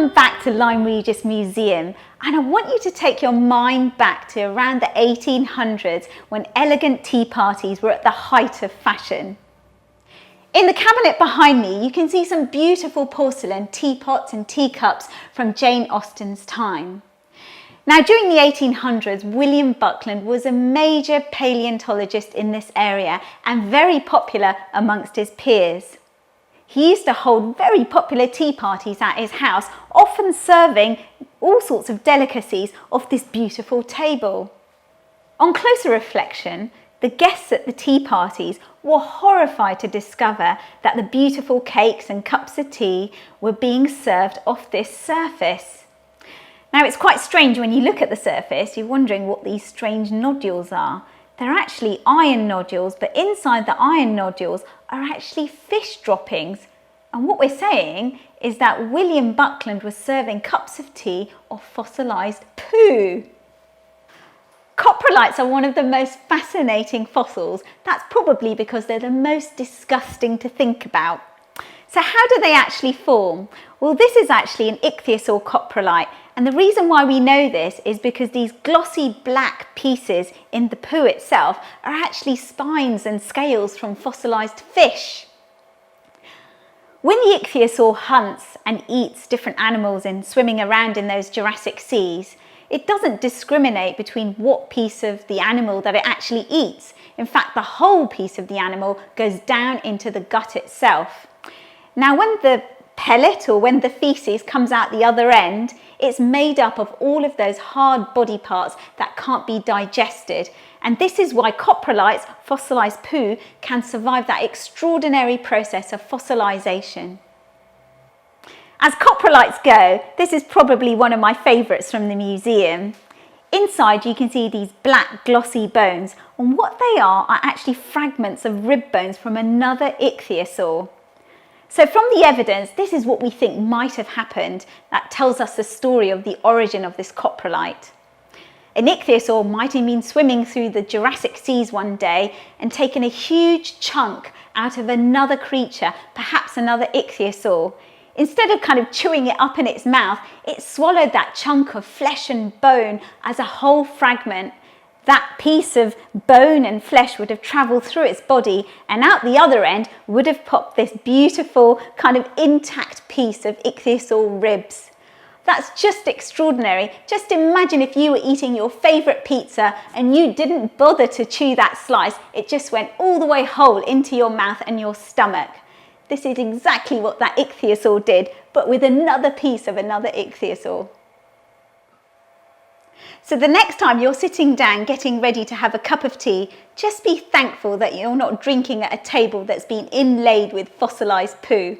Welcome back to Lyme Regis Museum, and I want you to take your mind back to around the 1800s when elegant tea parties were at the height of fashion. In the cabinet behind me you can see some beautiful porcelain teapots and teacups from Jane Austen's time. Now during the 1800s, William Buckland was a major paleontologist in this area and very popular amongst his peers. He used to hold very popular tea parties at his house, often serving all sorts of delicacies off this beautiful table. On closer reflection, the guests at the tea parties were horrified to discover that the beautiful cakes and cups of tea were being served off this surface. Now it's quite strange when you look at the surface, you're wondering what these strange nodules are. They're actually iron nodules, but inside the iron nodules are actually fish droppings. And what we're saying is that William Buckland was serving cups of tea off fossilised poo. Coprolites are one of the most fascinating fossils. That's probably because they're the most disgusting to think about. So how do they actually form? Well, this is actually an ichthyosaur coprolite, and the reason why we know this is because these glossy black pieces in the poo itself are actually spines and scales from fossilised fish. When the ichthyosaur hunts and eats different animals and swimming around in those Jurassic seas, it doesn't discriminate between what piece of the animal that it actually eats. In fact, the whole piece of the animal goes down into the gut itself. Now, when the pellet or when the feces comes out the other end, it's made up of all of those hard body parts that can't be digested. And this is why coprolites, fossilised poo, can survive that extraordinary process of fossilisation. As coprolites go, this is probably one of my favourites from the museum. Inside you can see these black glossy bones, and what they are actually fragments of rib bones from another ichthyosaur. So from the evidence, this is what we think might have happened that tells us the story of the origin of this coprolite. An ichthyosaur might have been swimming through the Jurassic seas one day and taken a huge chunk out of another creature, perhaps another ichthyosaur. Instead of kind of chewing it up in its mouth, it swallowed that chunk of flesh and bone as a whole fragment. That piece of bone and flesh would have travelled through its body, and out the other end would have popped this beautiful kind of intact piece of ichthyosaur ribs. That's just extraordinary. Just imagine if you were eating your favourite pizza and you didn't bother to chew that slice, it just went all the way whole into your mouth and your stomach. This is exactly what that ichthyosaur did, but with another piece of another ichthyosaur. So the next time you're sitting down getting ready to have a cup of tea, just be thankful that you're not drinking at a table that's been inlaid with fossilised poo.